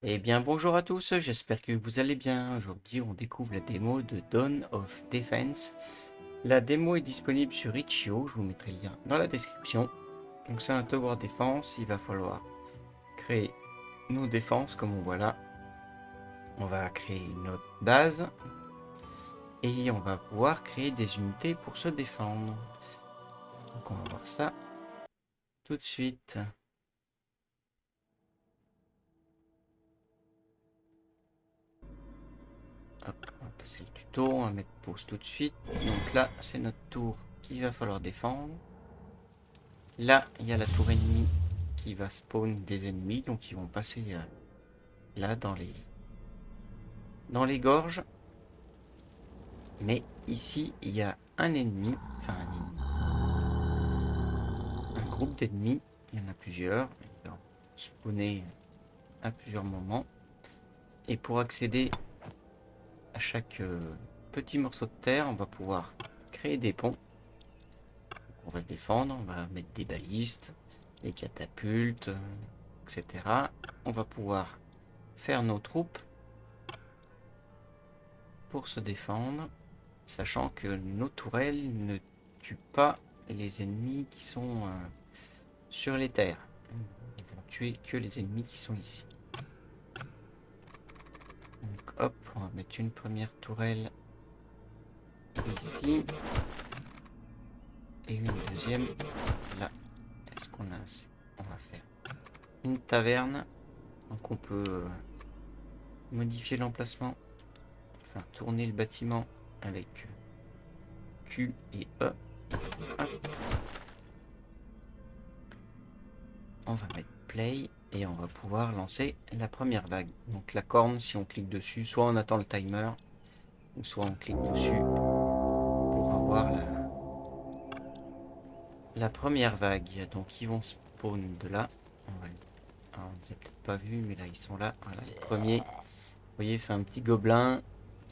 Eh bien bonjour à tous, j'espère que vous allez bien. Aujourd'hui on découvre la démo de Dawn of Defense. La démo est disponible sur Itch.io, je vous mettrai le lien dans la description. Donc c'est un tower défense, il va falloir créer nos défenses comme on voit là. On va créer notre base et on va pouvoir créer des unités pour se défendre. Donc on va voir ça tout de suite. Hop, on va passer le tuto, on va mettre pause tout de suite. Donc là c'est notre tour qu'il va falloir défendre. Là, il y a la tour ennemie qui va spawn des ennemis, donc ils vont passer là dans les gorges. Mais ici, il y a un ennemi, enfin un ennemi, un groupe d'ennemis, il y en a plusieurs, ils vont spawner à plusieurs moments. Et pour accéder à chaque petit morceau de terre, on va pouvoir créer des ponts. Donc on va se défendre, on va mettre des balistes, des catapultes, etc. On va pouvoir faire nos troupes pour se défendre, sachant que nos tourelles ne tuent pas les ennemis qui sont sur les terres. Ils vont tuer que les ennemis qui sont ici. Donc hop, on va mettre une première tourelle ici et une deuxième là. Est-ce qu'on a assez? On va faire une taverne. Donc on peut modifier l'emplacement, enfin tourner le bâtiment avec Q et E. Hop. On va mettre play et on va pouvoir lancer la première vague. Donc la corne, si on clique dessus, soit on attend le timer, ou soit on clique dessus pour avoir la première vague. Donc ils vont spawn de là. Alors, on ne les a peut-être pas vus, mais là ils sont là. Voilà, le premier. Vous voyez, c'est un petit gobelin.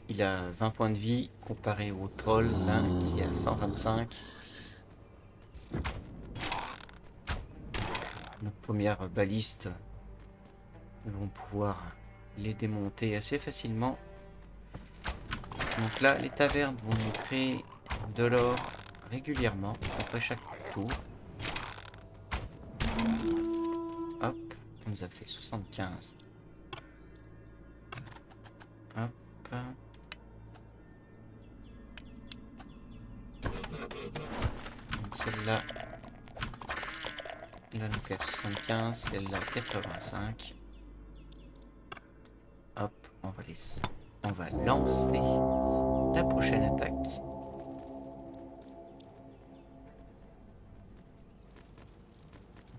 Il a 20 points de vie comparé au troll, là, qui a 125. Nos premières balistes vont pouvoir les démonter assez facilement. Donc là, les tavernes vont nous créer de l'or régulièrement après chaque tour. Hop, on nous a fait 75. Hop. Donc celle-là, elle va nous faire 75, celle-là 85. Hop, on va lancer la prochaine attaque.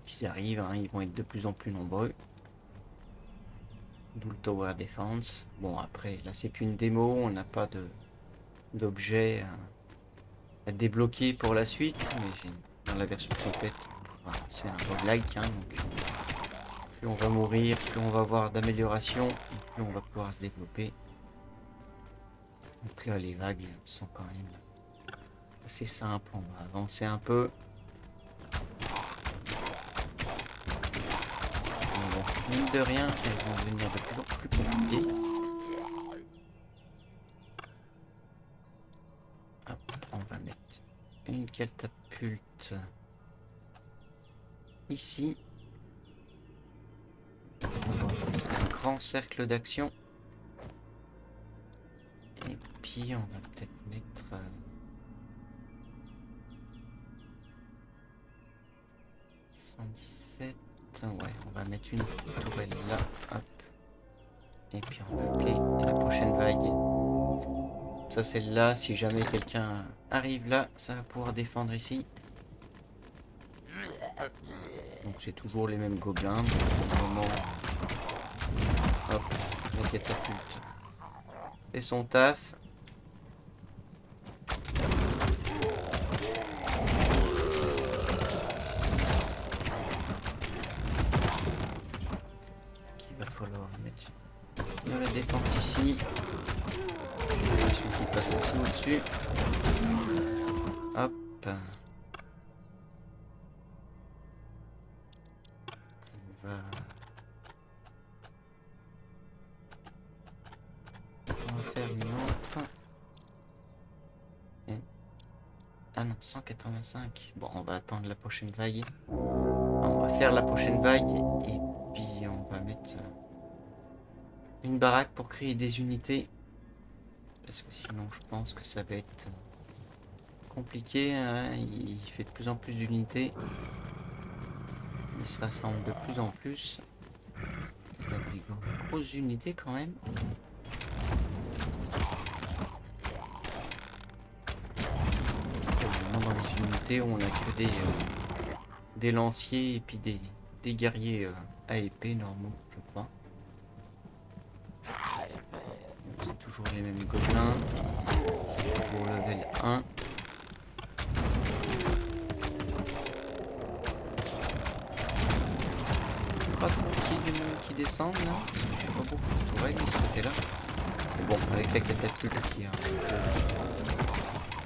Ils arrivent, hein, ils vont être de plus en plus nombreux. D'où le Tower Defense. Bon, après, là, c'est qu'une démo. On n'a pas d'objet à débloquer pour la suite. Mais dans la version complète, voilà, c'est un roguelike. Hein, donc, plus on va mourir, plus on va avoir d'amélioration, plus on va pouvoir se développer. Donc là, les vagues sont quand même assez simples. On va avancer un peu. Bon, mine de rien, elles vont devenir de plus en plus compliquées. Hop, on va mettre une catapulte ici. On va faire un grand cercle d'action. Et puis on va peut-être mettre 117. Ouais, on va mettre une tourelle là. Hop. Et puis on va appeler la prochaine vague. Ça, celle-là, si jamais quelqu'un arrive là, ça va pouvoir défendre ici. Donc c'est toujours les mêmes gobelins. Pour le moment, hop, la catapulte fait son taf. Il va falloir mettre de la défense ici. Celui qui passe aussi au-dessus. Hop. On va faire une autre. Et... Ah non, 185. Bon, on va attendre la prochaine vague. On va faire la prochaine vague et puis on va mettre une baraque pour créer des unités. Parce que sinon, je pense que ça va être compliqué. Hein. Il fait de plus en plus d'unités. Il se rassemble de plus en plus. Il a des grosses unités quand même. Dans les unités, on a que des lanciers et puis des guerriers à épée normaux, je crois. C'est toujours les mêmes gobelins. C'est toujours level 1. Pas trop qu'il y ait qui descendent là. Je sais pas beaucoup de tourelles de ce côté-là. Mais bon, avec la catapulte qui a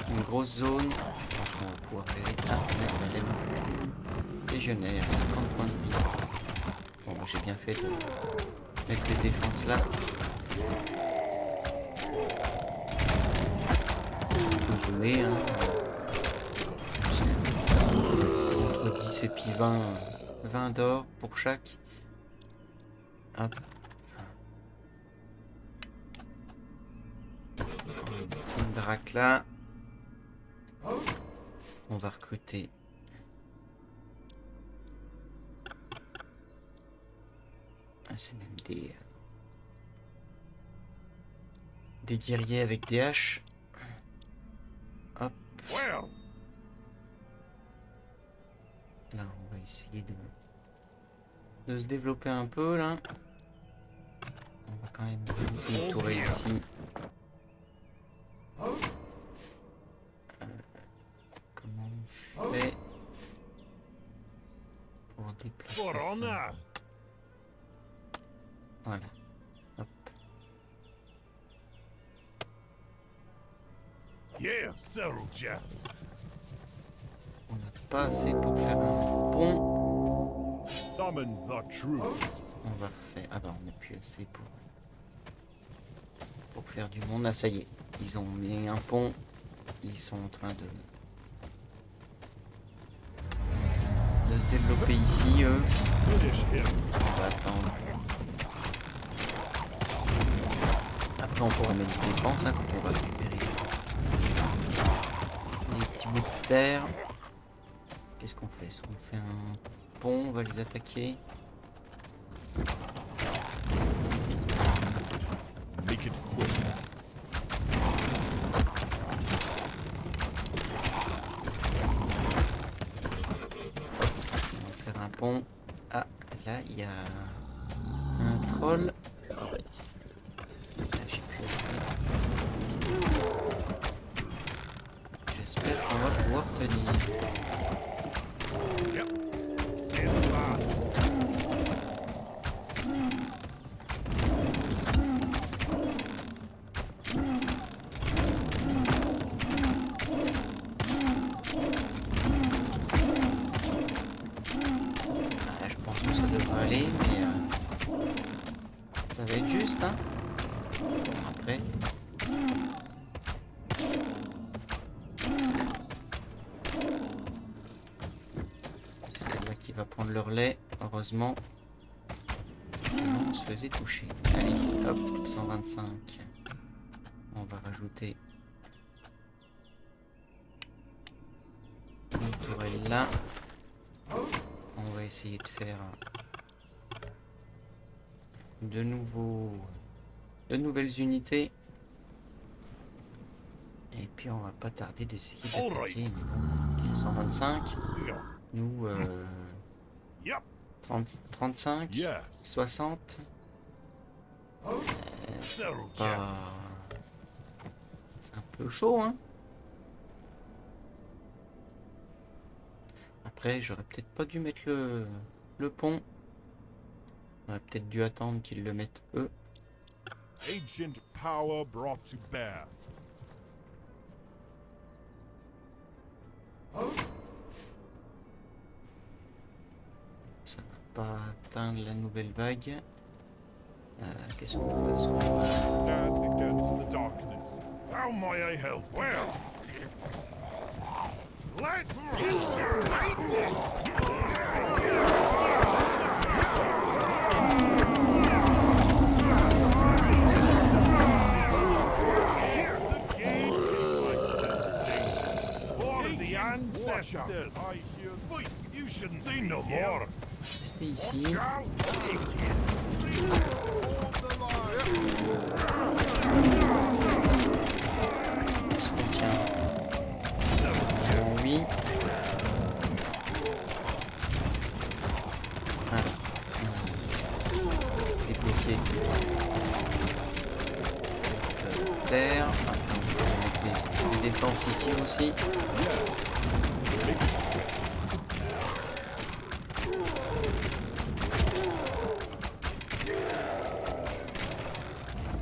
une grosse zone, je pense qu'on va pouvoir aller. Ah, on a légionnaire, 50 points de vie. Bon, bah, j'ai bien fait de mettre les défenses là. Jouer, hein. Entre 10 et puis 20 d'or pour chaque. Hop. Une drac là. On va recruter. Ah, c'est même des guerriers avec des haches. Hop. Là, on va essayer de se développer un peu là. On va quand même une tourelle ici. Comment on fait pour déplacer ça? Voilà. Hop. On n'a pas assez pour faire un pont. On va refaire. Ah bah on n'a plus assez pour faire du monde. Ah ça y est. Ils ont mis un pont. Ils sont en train de se développer ici, eux. On va attendre. Après on pourra mettre des défenses hein, quand on va récupérer des petits bouts de terre. Qu'est-ce qu'on fait? On fait un pont, on va les attaquer. Make it quick. On va faire un pont. Ah, là il y a un troll. Là j'ai plus assez. J'espère qu'on va pouvoir tenir. Ah, je pense que ça devrait aller, mais ça va être juste, hein. Après. C'est là qui va prendre leur lait, heureusement. Sinon, on se faisait toucher. Allez, hop, 125. On va rajouter une tourelle là. On va essayer de faire de nouvelles unités. Et puis on va pas tarder d'essayer d'attaquer. 125. Nous, 35, 60. C'est un peu chaud, hein. Après, j'aurais peut-être pas dû mettre le pont. J'aurais peut-être dû attendre qu'ils le mettent eux. Ancient power brought to bear. Ça va pas atteindre la nouvelle vague. Qu'est-ce qu'on fait? Est-ce qu'on va... Stand against the darkness. How may I help? Well, let's for the ancestors. I hear. Wait, you shouldn't say no more. Restez ici. Est-ce qu'on tient? Oui. Alors. Débloquer cette terre. Attends, je vais mettre des défenses ici aussi.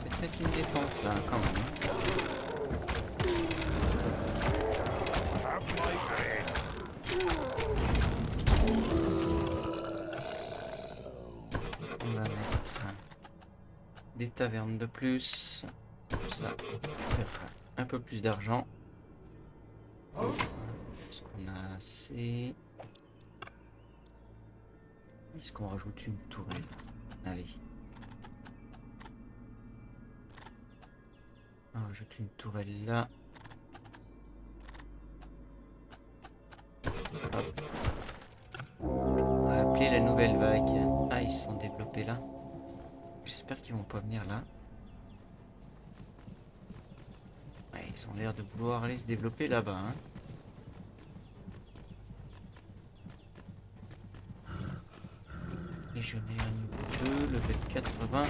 Peut-être mettre une défense là quand même. Have my grace. On va mettre des tavernes de plus. Comme ça, on fera un peu plus d'argent. Est-ce qu'on a assez? Est-ce qu'on rajoute une tourelle? Allez. On rajoute une tourelle là. Hop. On va appeler la nouvelle vague. Ah, ils se sont développés là. J'espère qu'ils vont pas venir là. Ouais, ils ont l'air de vouloir aller se développer là-bas. Hein. Légionnaire niveau 2, level 80.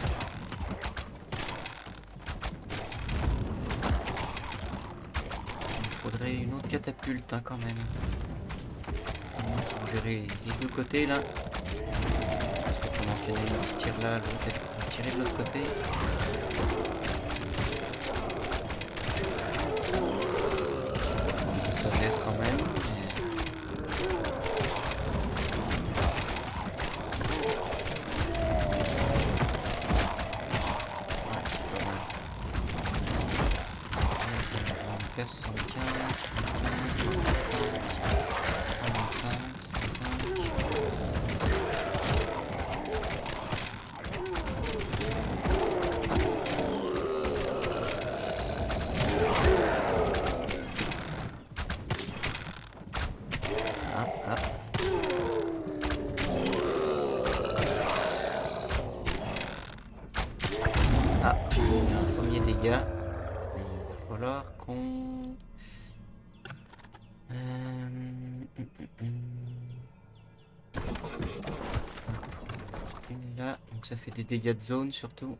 Il faudrait une autre catapulte hein, quand même. Pour gérer les deux côtés là. Parce que pendant qu'il y en a une qui tire là, l'autre elle va tirer de l'autre côté. Ça gère quand même. Ouais, c'est pas mal. Là, ça va faire 75, 125, 125. Ah, il y a un premier dégât. Il va falloir qu'on... Une là, donc ça fait des dégâts de zone surtout.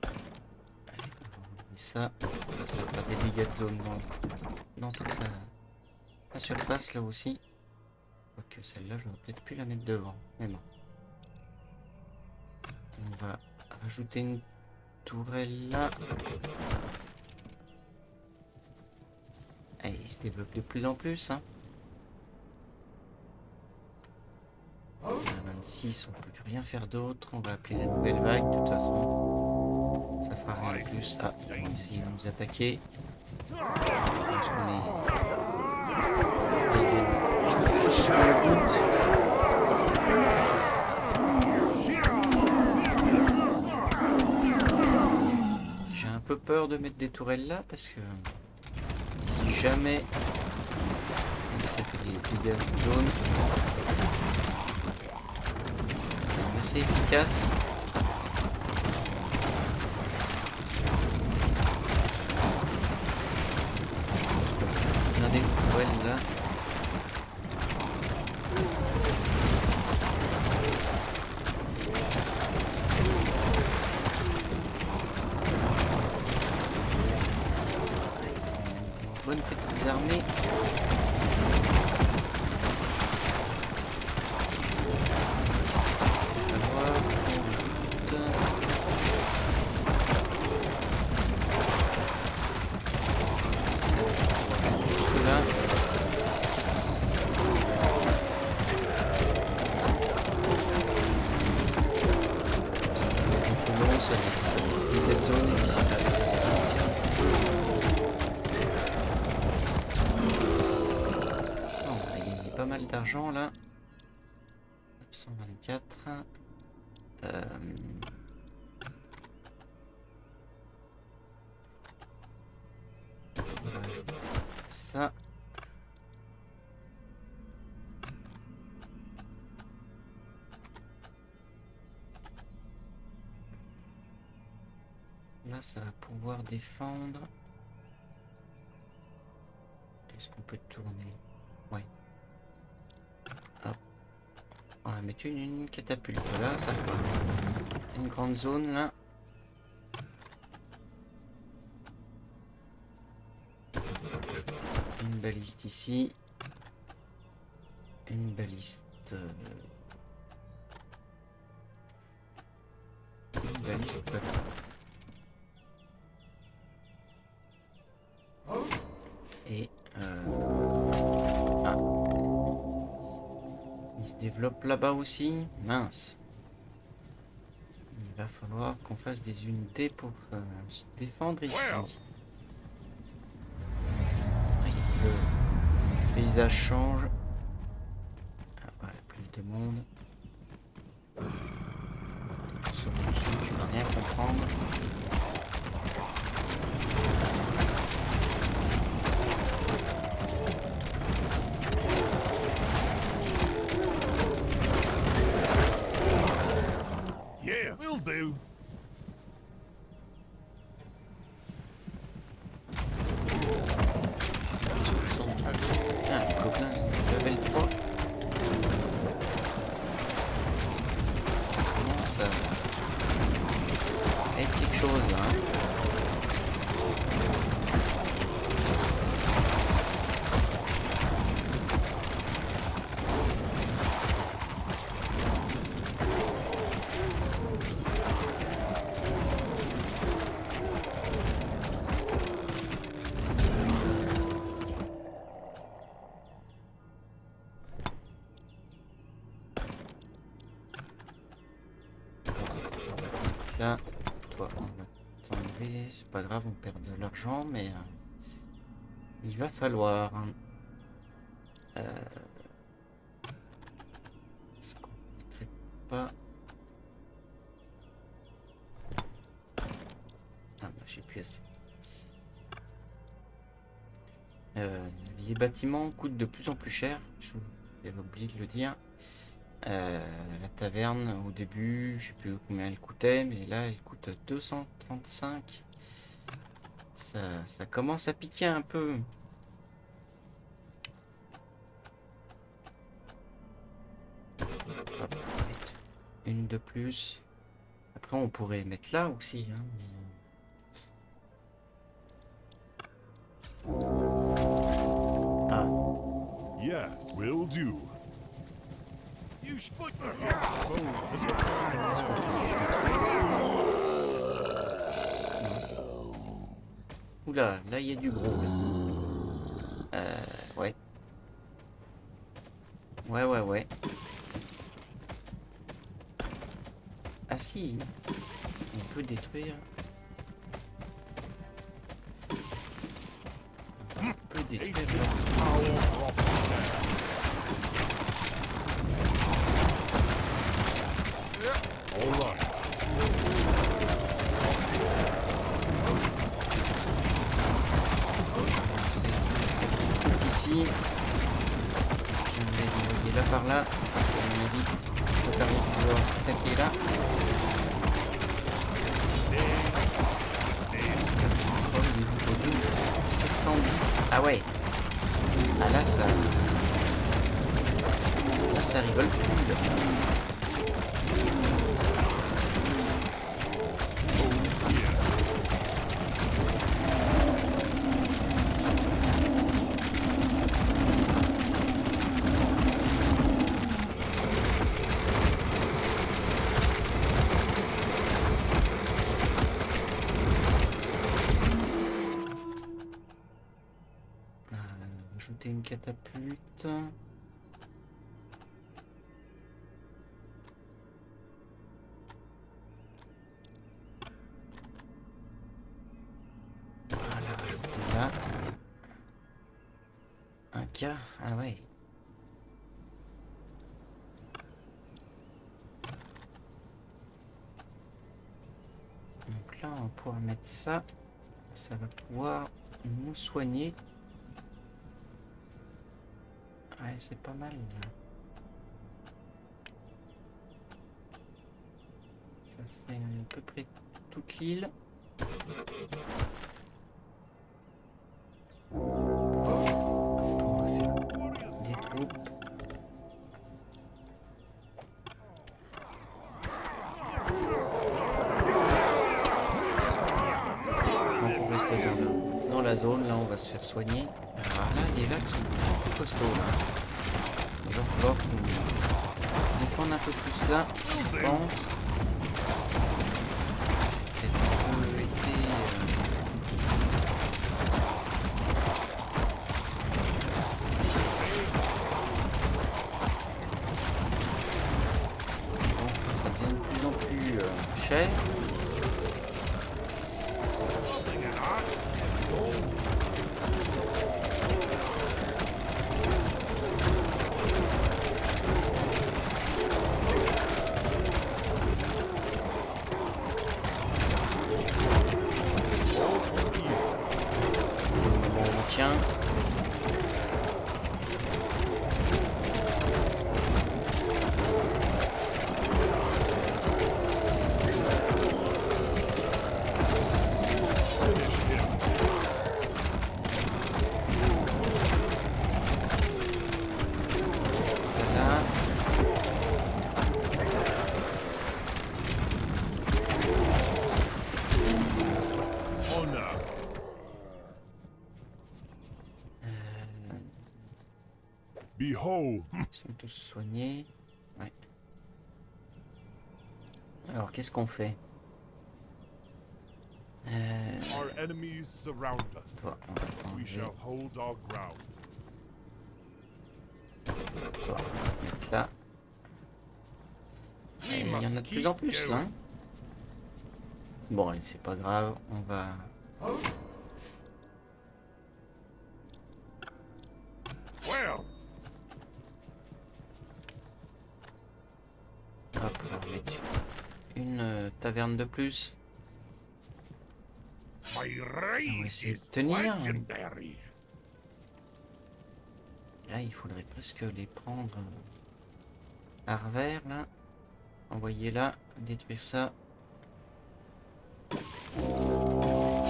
Allez, on va ça fera des dégâts de zone dans toute la surface là aussi. Quoique celle-là, je vais peut-être plus la mettre devant, mais bon. On va rajouter une tourelle là. Allez, il se développe de plus en plus. Hein. On a 26, on peut plus rien faire d'autre. On va appeler la nouvelle vague. De toute façon, ça fera rien de plus. Ah, ils vont essayer de nous attaquer. Je pense qu'on est... J'ai un peu peur de mettre des tourelles là parce que si jamais ça fait des dégâts de zone, c'est assez efficace. On a des tourelles là. Bonnes petites armées. On va voir. Juste là. Dead zone et puis ça. Oh, on a gagné pas mal d'argent là. 924. Ça. Là, ça va pouvoir défendre. Est-ce qu'on peut tourner? Ouais. Hop. On va mettre une catapulte là, ça fera une grande zone là. Une baliste ici. Une baliste. Une baliste là. Et ah. Il se développe là-bas aussi. Mince. Il va falloir qu'on fasse des unités pour se défendre ici. Le paysage change. Ah, voilà, plus de monde. Sur le dessus, tu vas rien comprendre. Yeah, will do. Ah, le gobelin, level 3. Ça commence à être quelque chose là. Hein. Là, toi, on va t'enlever. C'est pas grave, on perd de l'argent, mais il va falloir. Hein. Est-ce qu'on mettrait pas. Ah bah j'ai plus assez. Les bâtiments coûtent de plus en plus cher. J'avais oublié de le dire. La taverne au début, je sais plus combien elle coûtait, mais là elle coûte 235. Ça commence à piquer un peu. Hop, une de plus. Après on pourrait mettre là aussi. Hein, mais... Ah. Yes, will do. You split the Oula, là il y a du gros. Ouais. Ouais. Ah si, on peut détruire. On peut détruire. All right. Ici, je vais envoyer là par là. On évite de permettre de pouvoir attaquer là. Oh, il est au 710. Ah ouais. Ah là ça. Là ça rigole plus. Là. Ajouter une catapulte. dégâts. Ah ouais. Donc là, on va pouvoir mettre ça. Ça va pouvoir nous soigner. Ouais, c'est pas mal là. Ça fait à peu près toute l'île. On va faire des troupes. Donc on reste dans la zone, là on va se faire soigner. Alors là, les vagues sont plus costauds là. Il va falloir qu'on défende un peu plus là, je pense. Peut-être un peu été... Bon, ça devient de plus en plus cher. Tiens. Celle-là. Honor. Behold. Ils sont tous soignés. Ouais. Alors, qu'est-ce qu'on fait? Our enemies surround us. Toi, on va We t'enlever. shall hold our ground. Toi, on va te mettre là. We Et il y en a de must plus en keep plus là. going. Bon, et c'est pas grave, on va... Well, On va pouvoir mettre une taverne de plus. my On va rage essayer de is tenir. legendary. Là, il faudrait presque les prendre à revers, là. Envoyer là, détruire ça.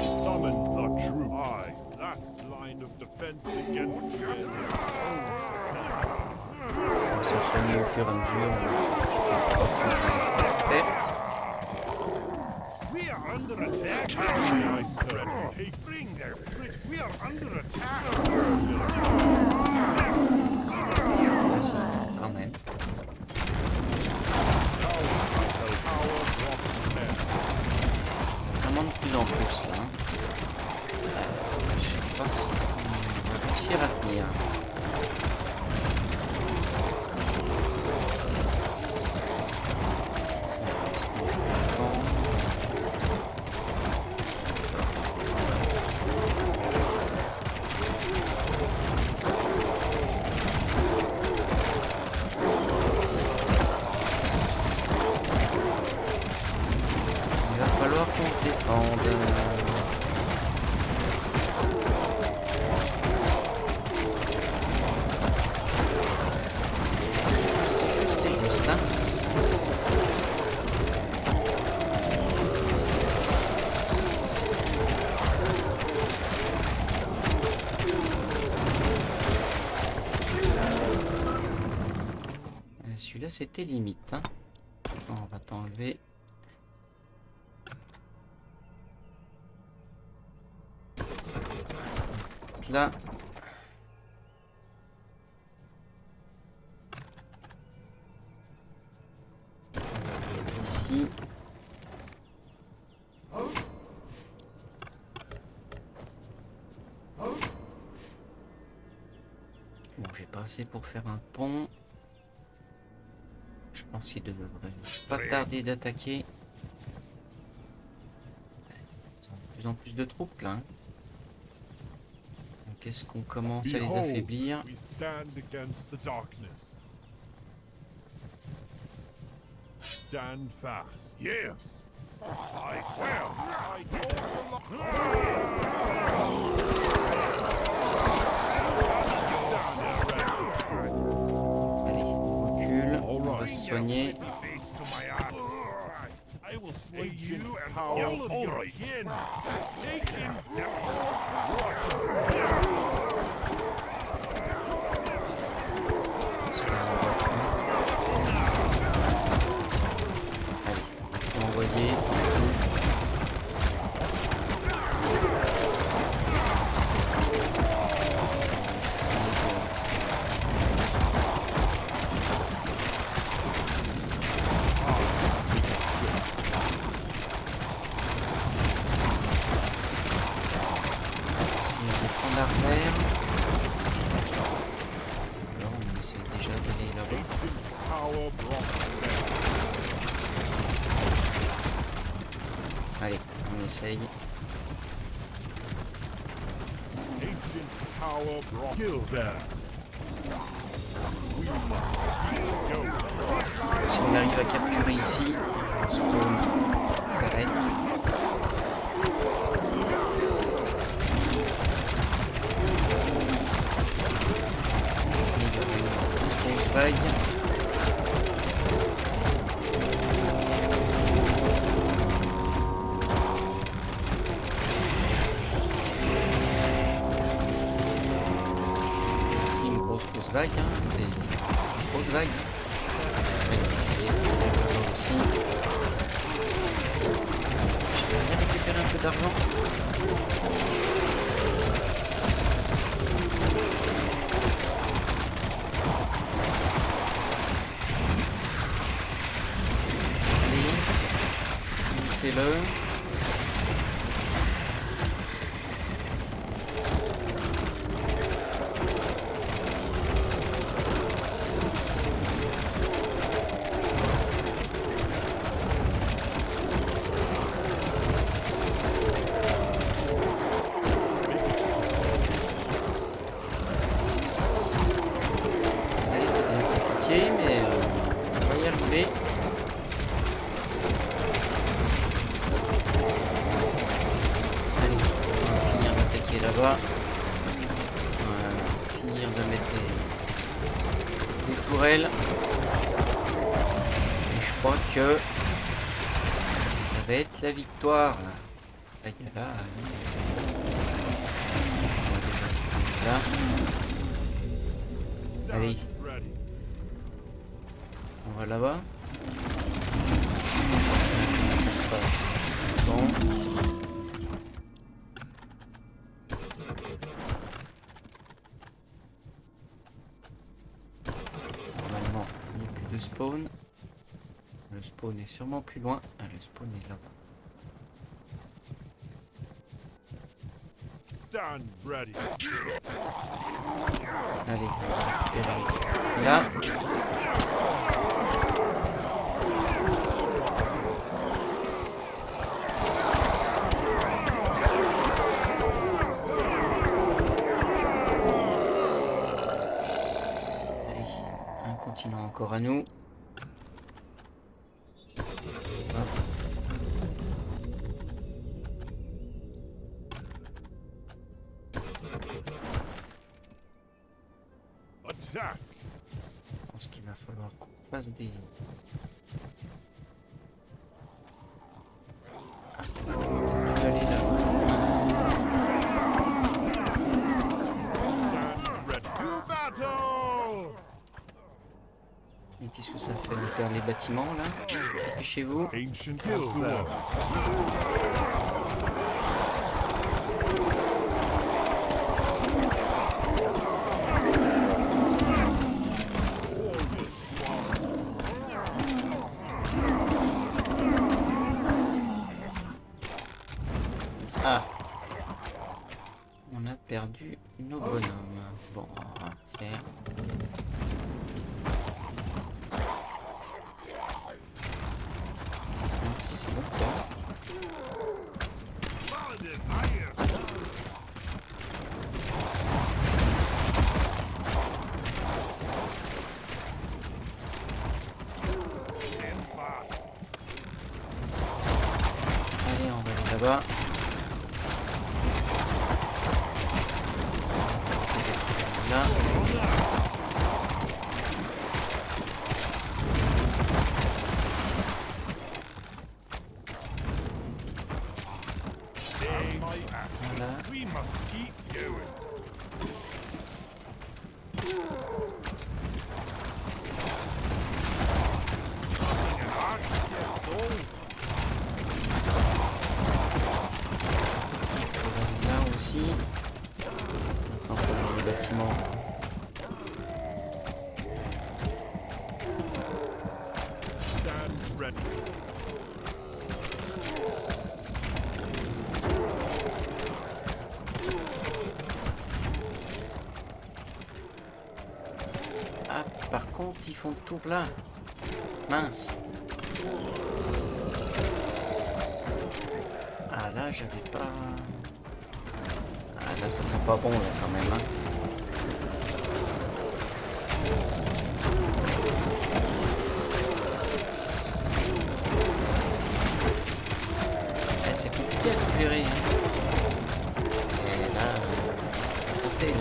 Summon the true. Aye, last line of defense against dread. Ça va se soigner au fur et à mesure. Perte. We are under attack. Aye, sir. Hey, bring their prick. We are under attack. Là, ça prend quand même. Vraiment de plus en plus, là. Je sais pas si on va réussir à tenir. Est-ce qu'on peut défendre? Il va falloir qu'on se défende. C'est juste, hein. Celui-là, c'était limite, hein. On va t'enlever. Là. Ici. Bon, j'ai pas assez pour faire un pont. Je pense qu'il devrait pas tarder d'attaquer. Ils ont de plus en plus de troupes là. Hein. Donc est-ce qu'on commence à les Behold, affaiblir? we stand against the darkness. Stand fast. Yes. I swear. I Allez, on recule, on va se soigner. I will slay you and all of your kin. Take him down. Allez, on va envoyer. L'arrière. Alors on essaie déjà d'aller là-bas. Power brought Allez, on essaye. ancient power brought kill them. We must go. Si on arrive à capturer ici, on spawn s'arrête. Vague. Une grosse vague, hein. C'est une grosse vague. Ouais, c'est là-bas aussi. J'aimerais bien récupérer un peu d'argent. C'est-le. Allez, c'est bien compliqué, mais on va y arriver. Là-bas, on va finir de mettre des tourelles. Et je crois que ça va être la victoire. Là, il y a là, là. Allez, on va là-bas. Comment ça se passe? Bon. Spawn. Le spawn est sûrement plus loin. Ah, le spawn est là-bas. Stand ready. Allez, on va récupérer là. Allez, un continent encore à nous. Attack. Je pense qu'il va falloir qu'on fasse des... Aller là. Stand ready. To battle. Et qu'est-ce que ça fait de faire les bâtiments là? Dépêchez-vous. Ancient kill them. Ah, on a perdu nos bonhommes. Bon, on va faire. Si c'est bon ça. va. Là. Stay my ass. Voilà. We must keep going. Nothing an axe can solve. Là aussi. Enfin, le bâtiment. Stand ready. Ah, par contre, ils font le tour là. Mince. Ah là, j'avais pas... Ah là, ça sent pas bon là quand même. Hein. Eh, c'est compliqué à récupérer. Et là, ça va passer là.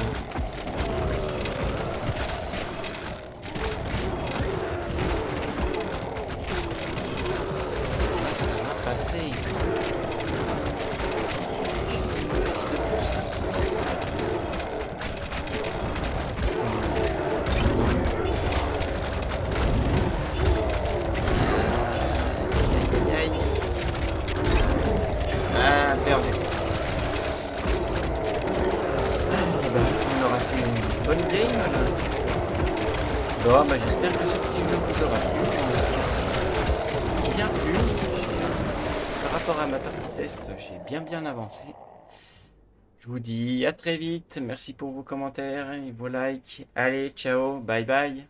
Là, ça va passer. Ah, perdu. Eh ben, on aura fait une bonne game là. Bon, bah, j'espère que ce petit jeu vous aura plu. Bien plu. Par rapport à ma partie test, j'ai bien avancé. Je vous dis à très vite. Merci pour vos commentaires et vos likes. Allez, ciao, bye bye.